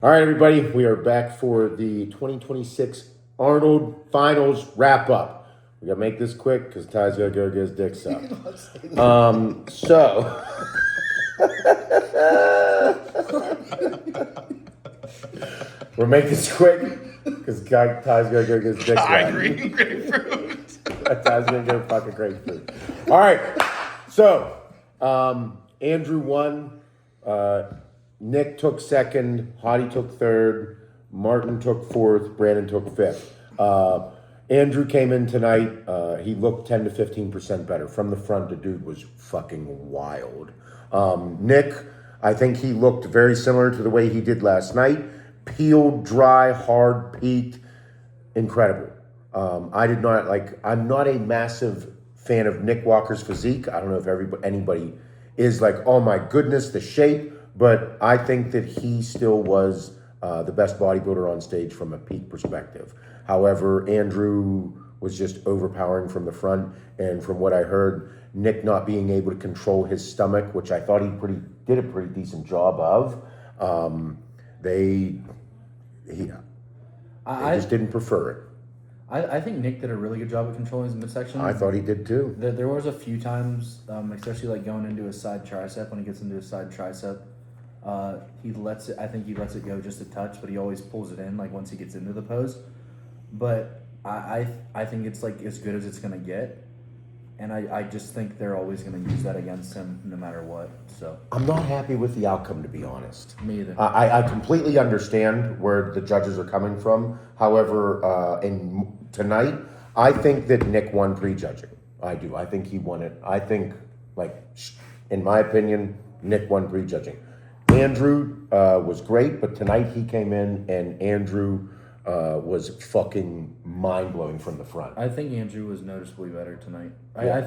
All right, everybody, we are back for the 2026 Arnold Finals wrap-up. We got to make this quick because Ty's got to go get his dick sucked. We're making this quick because Ty's got to go get his dick sucked. I agree. Grapefruit. Ty's going to get fucking grapefruit. All right, so Andrew won. Nick took second, Hadi took third, Martin took fourth, Brandon took fifth. Andrew came in tonight. He looked 10 to 15% better. From the front, the dude was fucking wild. Nick, I think he looked very similar to the way he did last night. Peeled, dry, hard, peaked. Incredible. I'm not a massive fan of Nick Walker's physique. I don't know if anybody is like, oh my goodness, the shape. But I think that he still was the best bodybuilder on stage from a peak perspective. However, Andrew was just overpowering from the front. And from what I heard, Nick not being able to control his stomach, which I thought he did a pretty decent job of, they just didn't prefer it. I think Nick did a really good job of controlling his midsection. I thought he did too. There was a few times, especially like going into his side tricep, when he gets into his side tricep, he lets it go just a touch, but he always pulls it in like once he gets into the pose. But I think it's like as good as it's gonna get, and I just think they're always gonna use that against him no matter what. So I'm not happy with the outcome, to be honest. Me either. I completely understand where the judges are coming from. However, tonight, I think that Nick won prejudging. I do. I think he won it. I think, in my opinion, Nick won prejudging. Andrew was great, but tonight he came in and Andrew was fucking mind-blowing from the front. I think Andrew was noticeably better tonight. Yeah.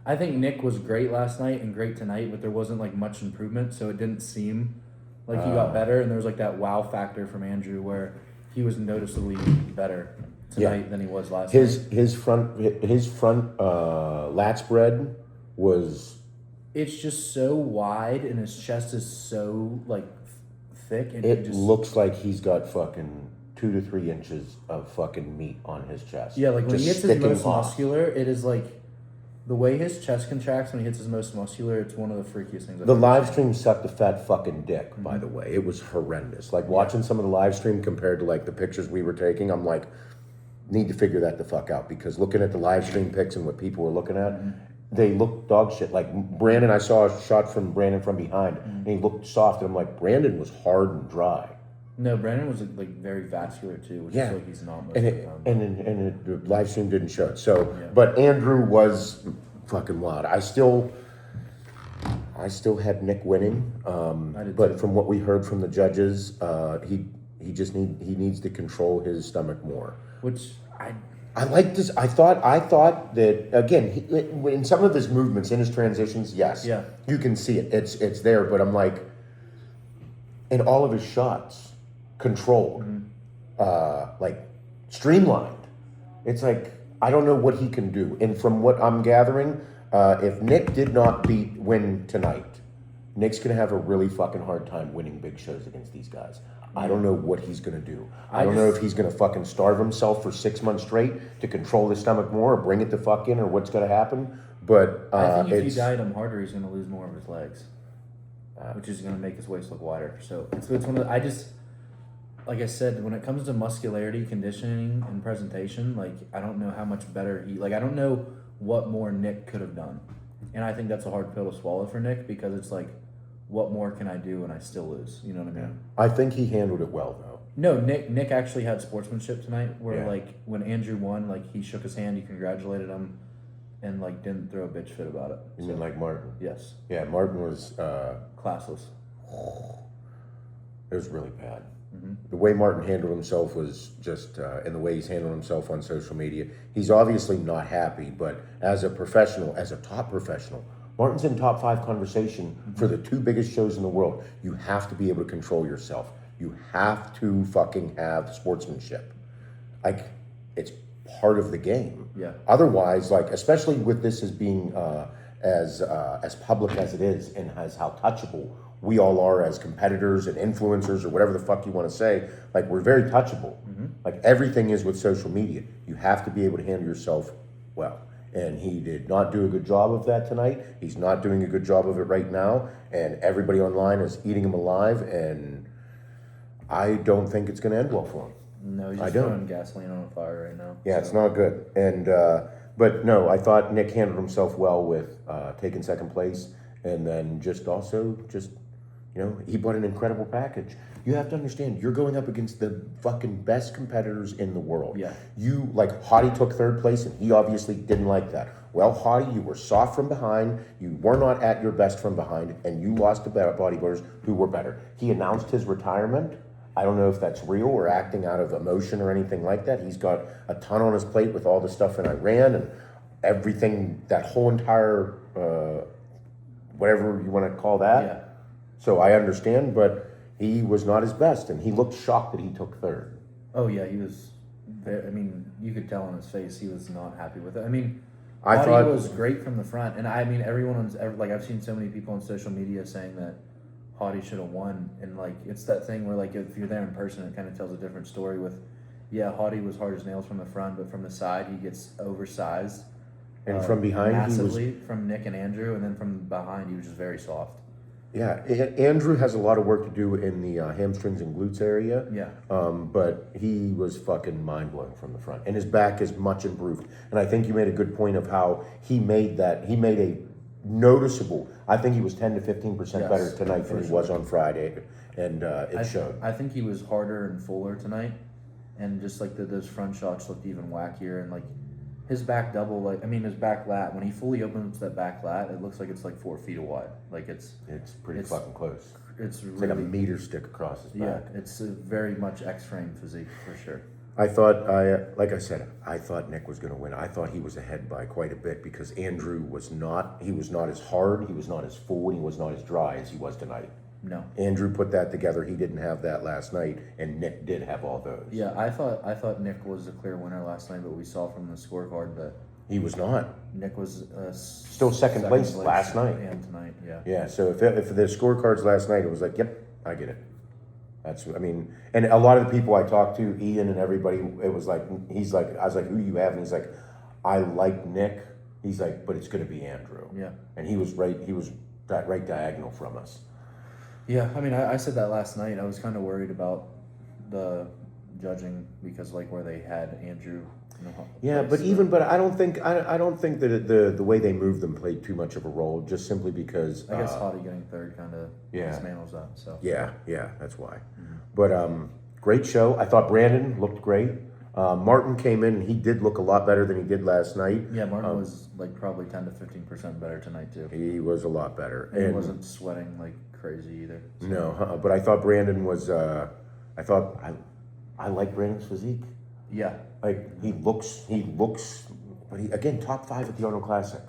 I think Nick was great last night and great tonight, but there wasn't like much improvement, so it didn't seem like he got better. And there was like that wow factor from Andrew where he was noticeably better tonight than he was last night. His front lat spread was. It's just so wide, and his chest is so like thick, and it looks like he's got fucking 2 to 3 inches of fucking meat on his chest. Yeah, like when he hits his most off. muscular, it is like the way his chest contracts when he hits his most muscular. It's one of the freakiest things. The live stream sucked a fat fucking dick. By the way, it was horrendous. Like watching some of the live stream compared to like the pictures we were taking, I'm like, need to figure that the fuck out, because looking at the live stream pics and what people were looking at. They looked dog shit. Like Brandon, I saw a shot from Brandon from behind, and he looked soft. And I'm like, Brandon was hard and dry. No, Brandon was like very vascular too, which is like he's not most and of the time. And the live stream didn't show it. So, but Andrew was fucking wild. I still had Nick winning. But from what we heard from the judges, he needs to control his stomach more. Which I like this. I thought that again in some of his movements, in his transitions, yes, you can see it. It's there. But I'm like, in all of his shots, controlled, like streamlined. It's like I don't know what he can do. And from what I'm gathering, if Nick did not win tonight, Nick's gonna have a really fucking hard time winning big shows against these guys. I don't know what he's going to do. I don't know if he's going to fucking starve himself for 6 months straight to control his stomach more, or bring it the fuck in, or what's going to happen. But I think if you diet him harder, he's going to lose more of his legs, which is going to make his waist look wider. So it's one of the, like I said, when it comes to muscularity, conditioning, and presentation, like I don't know how much better I don't know what more Nick could have done. And I think that's a hard pill to swallow for Nick, because it's like, what more can I do and I still lose? You know what I mean? I think he handled it well, though. No, Nick actually had sportsmanship tonight, where like when Andrew won, like he shook his hand, he congratulated him, and like didn't throw a bitch fit about it. You mean like Martin? Yes. Yeah, Martin was classless. It was really bad. The way Martin handled himself was just, and the way he's handled himself on social media, he's obviously not happy. But as a professional, as a top professional, Martin's in top 5 conversation for the 2 biggest shows in the world. You have to be able to control yourself. You have to fucking have sportsmanship. Like, it's part of the game. Yeah. Otherwise, like, especially with this as being as public as it is, and as how touchable we all are as competitors and influencers or whatever the fuck you want to say. Like, we're very touchable. Like, everything is with social media. You have to be able to handle yourself well. And he did not do a good job of that tonight. He's not doing a good job of it right now. And everybody online is eating him alive. And I don't think it's going to end well for him. No, he's just throwing gasoline on a fire right now. Yeah, so. It's not good. And but no, I thought Nick handled himself well with taking second place, and then just he brought an incredible package. You have to understand, you're going up against the fucking best competitors in the world. Yeah. You, like, Hadi took third place, and he obviously didn't like that. Well, Hadi, you were soft from behind, you were not at your best from behind, and you lost to bodybuilders who were better. He announced his retirement. I don't know if that's real or acting out of emotion or anything like that. He's got a ton on his plate with all the stuff in Iran and everything, that whole entire, whatever you want to call that. Yeah. So I understand, but he was not his best, and he looked shocked that he took third. Oh, yeah, he was, you could tell on his face he was not happy with it. I Hadi thought was great from the front, and I've seen so many people on social media saying that Hadi should have won, and like it's that thing where like if you're there in person, it kind of tells a different story. With Hadi was hard as nails from the front, but from the side he gets oversized, and from behind massively from Nick and Andrew, and then from behind he was just very soft. Yeah, Andrew has a lot of work to do in the hamstrings and glutes area. Yeah. But he was fucking mind blowing from the front, and his back is much improved. And I think you made a good point of how he made a noticeable. I think he was 10 to 15% better tonight than he was on Friday, and it showed. I think he was harder and fuller tonight, and just like those front shots looked even wackier, and like his back double, his back lat, when he fully opens that back lat, it looks like it's like 4 feet wide. Like it's pretty fucking close. It's really, like a meter stick across his back. Yeah, it's a very much X-frame physique for sure. I thought Nick was going to win. I thought he was ahead by quite a bit because Andrew was not as hard, he was not as full, and he was not as dry as he was tonight. No. Andrew put that together. He didn't have that last night, and Nick did have all those. Yeah, I thought Nick was a clear winner last night, but we saw from the scorecard that he was not. Nick was still second place last night and tonight. Yeah. Yeah. So if the scorecards last night, it was like, yep, I get it. And a lot of the people I talked to, Ian and everybody, it was like, I was like, who do you have? And he's like, I like Nick. He's like, but it's going to be Andrew. Yeah. And he was right diagonal from us. Yeah, I said that last night. I was kind of worried about the judging because like where they had Andrew. Yeah, but I don't think that the way they moved them played too much of a role, just simply because I guess Hadi getting third kind of dismantles that. So yeah, that's why. Mm-hmm. But great show. I thought Brandon looked great. Martin came in and he did look a lot better than he did last night. Yeah, Martin was like probably 10 to 15% better tonight too. He was a lot better, and he wasn't sweating like crazy either. So. No, but I thought Brandon was. I like Brandon's physique. Yeah. Like he looks, but again, top 5 at the Arnold Classic.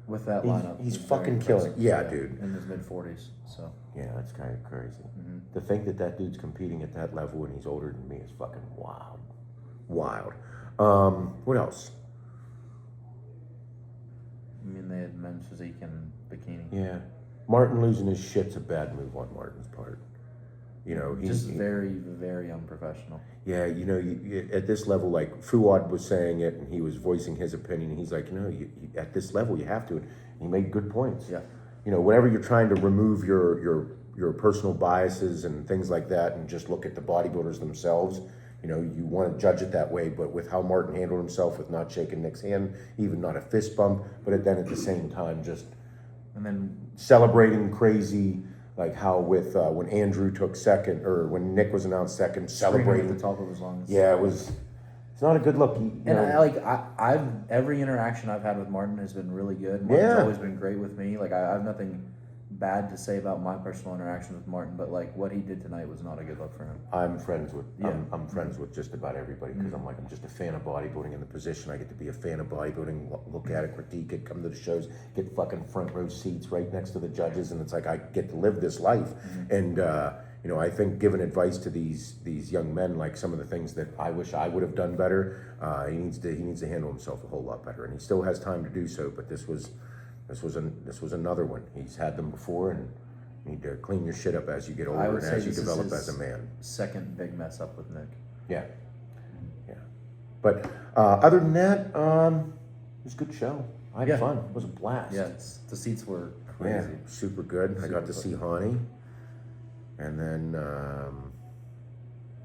With that lineup. He's fucking killing it. Yeah, dude. In his mid-40s, so. Yeah, that's kind of crazy. Mm-hmm. To think that dude's competing at that level and he's older than me is fucking wild. Wild. What else? They had men's physique and bikini. Yeah. Martin losing his shit's a bad move on Martin's part. Just very, very unprofessional. Yeah, at this level, like Fuad was saying it, and he was voicing his opinion. He's like, at this level, you have to. And he made good points. Yeah. Whenever you're trying to remove your personal biases and things like that, and just look at the bodybuilders themselves, you want to judge it that way. But with how Martin handled himself, with not shaking Nick's hand, even not a fist bump, but then at the same time, and then celebrating crazy. Like how with when Andrew took second, or when Nick was announced second, celebrating at the top of his lungs. Yeah, it's not a good look. I've every interaction I've had with Martin has been really good. Martin's always been great with me. Like I have nothing bad to say about my personal interaction with Martin, but like what he did tonight was not a good look for him. I'm friends with just about everybody because I'm just a fan of bodybuilding in the position. I get to be a fan of bodybuilding, look at it, critique it, come to the shows, get fucking front row seats right next to the judges, and it's like I get to live this life. And I think giving advice to these young men, like some of the things that I wish I would have done better, he needs to handle himself a whole lot better, and he still has time to do so. But this was another one. He's had them before, and You need to clean your shit up as you get I older would and say as you this is develop his as a man. second big mess up with Nick. Yeah. But other than that, it was a good show. I had fun. It was a blast. Yeah, the seats were crazy. Yeah, super good. I got to see Hadi. And then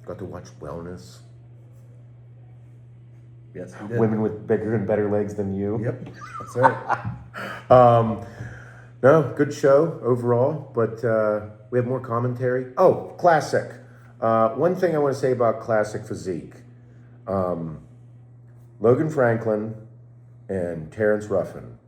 got to watch Wellness. Yes, we did. Women with bigger and better legs than you. Yep, that's right. No, good show overall, but we have more commentary. Oh, Classic. One thing I want to say about Classic Physique. Logan Franklin and Terrence Ruffin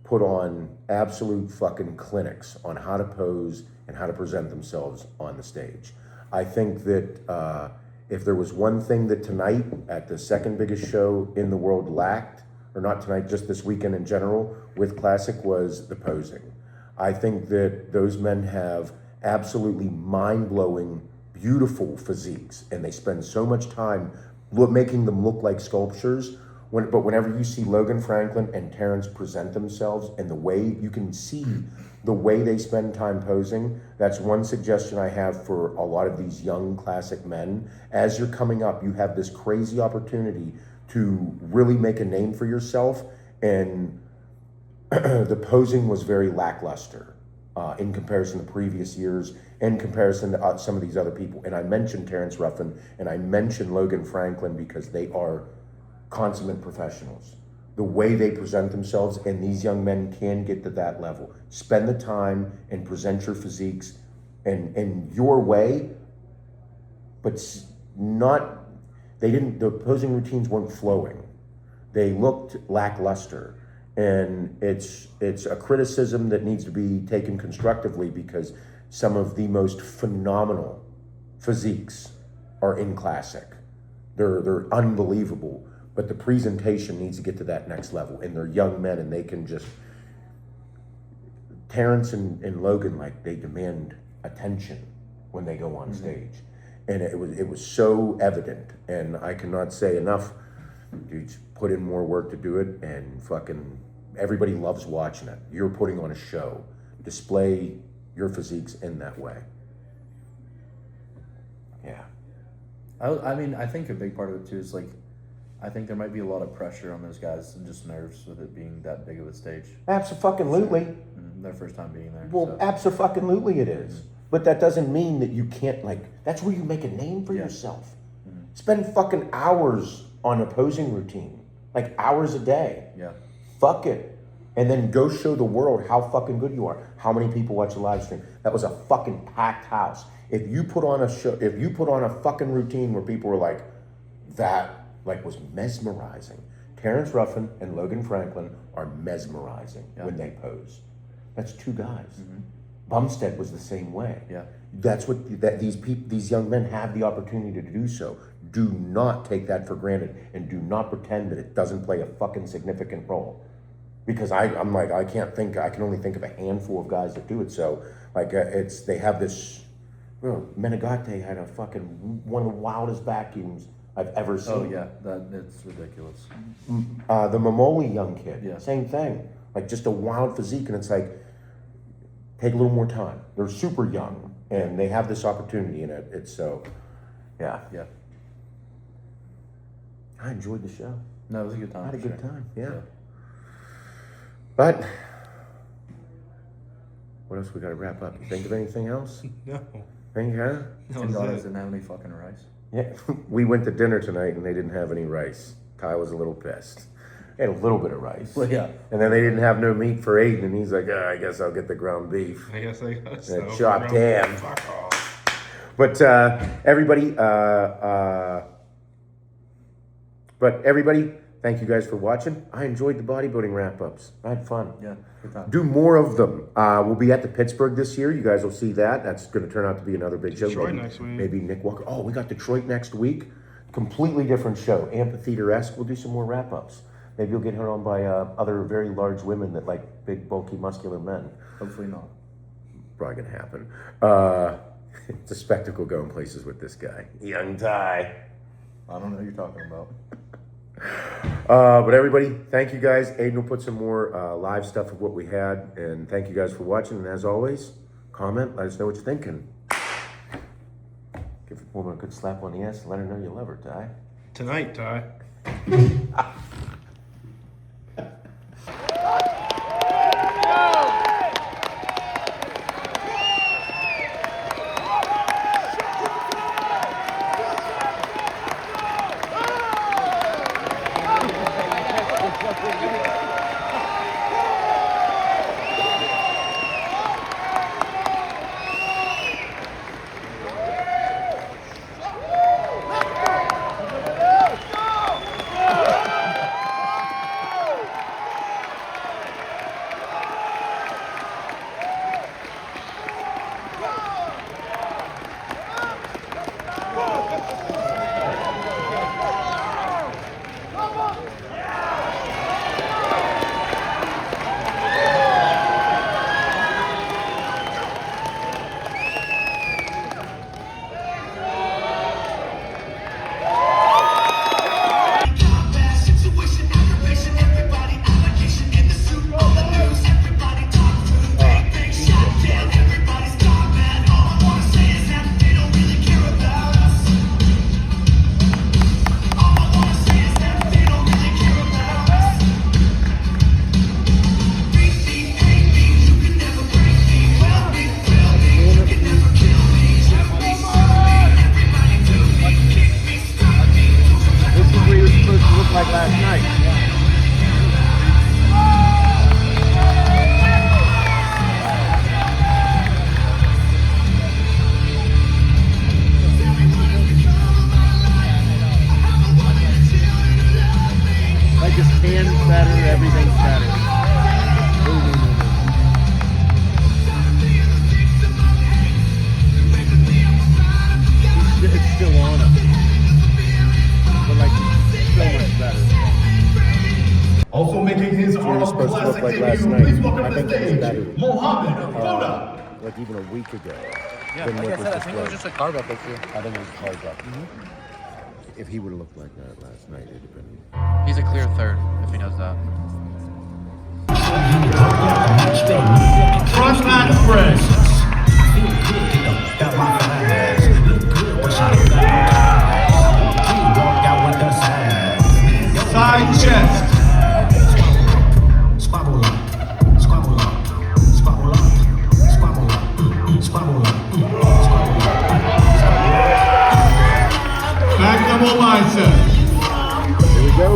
put on absolute fucking clinics on how to pose and how to present themselves on the stage. I think that if there was one thing that tonight at the second biggest show in the world lacked, or not tonight, just this weekend in general, with Classic, was the posing. I think that those men have absolutely mind-blowing, beautiful physiques, and they spend so much time making them look like sculptures. But whenever you see Logan Franklin and Terrence present themselves and the way you can see the way they spend time posing, that's one suggestion I have for a lot of these young Classic men. As you're coming up, you have this crazy opportunity to really make a name for yourself, and the posing was very lackluster in comparison to previous years, in comparison to some of these other people. And I mentioned Terrence Ruffin and I mentioned Logan Franklin because they are consummate professionals. The way they present themselves, and these young men can get to that level. Spend the time and present your physiques in your way, but the posing routines weren't flowing. They looked lackluster. And it's a criticism that needs to be taken constructively, because some of the most phenomenal physiques are in Classic. They're unbelievable, but the presentation needs to get to that next level. And they're young men, and they can just Terrence and Logan, like, they demand attention when they go on stage, and it was so evident. And I cannot say enough. Dudes, put in more work to do it, and fucking everybody loves watching it. You're putting on a show. Display your physiques in that way. Yeah. I mean, I think a big part of it too is, like, I think there might be a lot of pressure on those guys and just nerves with it being that big of a stage. Abso-fucking-lutely. Their first time being there. Well, so. abso-fucking-lutely it is. But that doesn't mean that you can't, like, that's where you make a name for yourself. Spend fucking hours on a posing routine. Like, hours a day. Yeah. Fuck it. And then go show the world how fucking good you are. How many people watch the live stream? That was a fucking packed house. If you put on a show, if you put on a fucking routine where people were like, that, like, was mesmerizing. Terrence Ruffin and Logan Franklin are mesmerizing when they pose. That's two guys. Bumstead was the same way. Yeah. That's what these young men have the opportunity to do so. Do not take that for granted, and do not pretend that it doesn't play a fucking significant role. Because I'm like, I can only think of a handful of guys that do it. So, like, they have this, Menegate had a fucking, one of the wildest vacuums I've ever seen. Oh yeah, it's ridiculous. The Momoli young kid, same thing. Like, just a wild physique, and it's like, take a little more time. They're super young, and they have this opportunity, and it's so, yeah. Yeah. I enjoyed the show. No, it was a good time. I had a good time, yeah. Yeah. But what else we got to wrap up? You think of anything else? No. Think, huh? $10 didn't have any fucking rice. Yeah. We went to dinner tonight, and they didn't have any rice. Ty was a little pissed. They had a little bit of rice. Well, yeah. And then they didn't have no meat for Aiden, and he's like, I guess I'll get the ground beef. I guess I got And so. chopped ham. Fuck off. But everybody, thank you guys for watching. I enjoyed the bodybuilding wrap-ups. I had fun. Yeah, good time. Do more of them. We'll be at the Pittsburgh this year. You guys will see that. That's going to turn out to be another big show. Detroit next week. Maybe Nick Walker. Oh, we got Detroit next week. Completely different show. Amphitheater-esque. We'll do some more wrap-ups. Maybe you'll get hit on by other very large women that like big, bulky, muscular men. Hopefully not. Probably going to happen. It's a spectacle going places with this guy. Young Ty. I don't know what you're talking about. But everybody, thank you guys. Aiden will put some more live stuff of what we had. And thank you guys for watching. And as always, comment. Let us know what you're thinking. Give a woman a good slap on the ass and let her know you love her, Ty. Tonight, Ty. Also making his Arnold supposed to look Classic like last debut, night. please welcome I to think the it was stage, better. Mohammed Foda. Like even a week ago. Yeah, than like what I said, I was think it was displayed. just a carve up issue. I think it was a carve up. If he would have looked like that last night, it'd have been. He's a clear third if he does that. Frontline Press. Side chest. Squabble up, squabble up, squabble up, squabble up, squabble up, squabble up. Back double bicep. Here we go.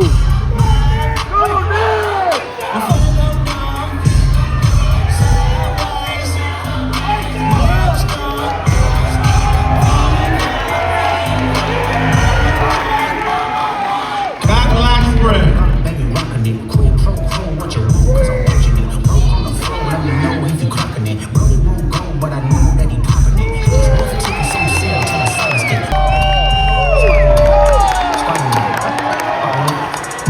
Back lag spread. Baby rockin' it, quit pro what you want, cause I'm watching it. Bro on the floor, let me know if you clocking it. Bro, he won't go, but I know that he popping it. Just worth a ticket, some sale till I silence it. Squabble up, squabble up,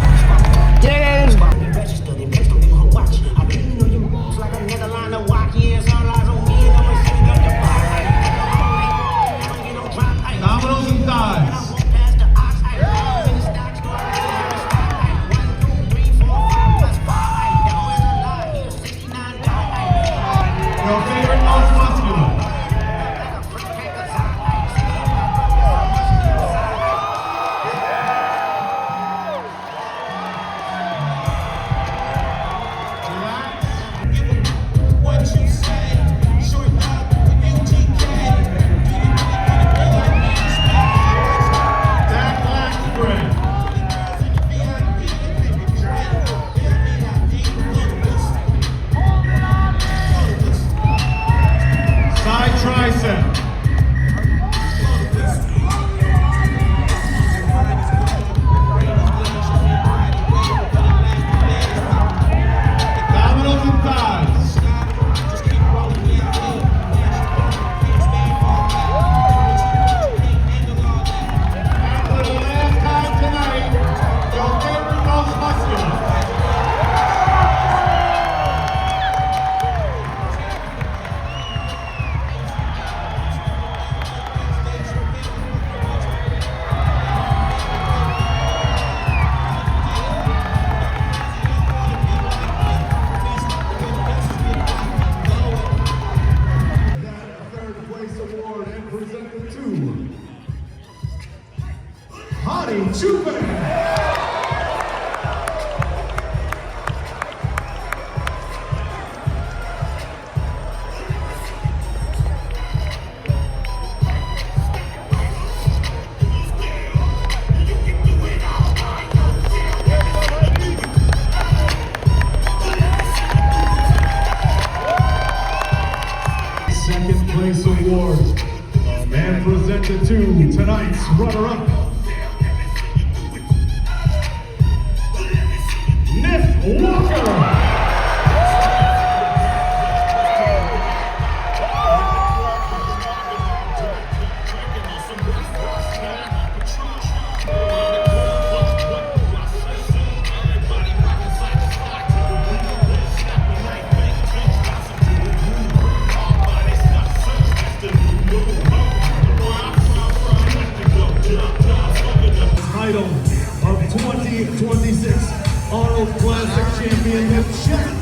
Hadi Chupe. Second place award and presented to tonight's runner-up, Nick Walker. Title of 2026 Arnold Classic Championship.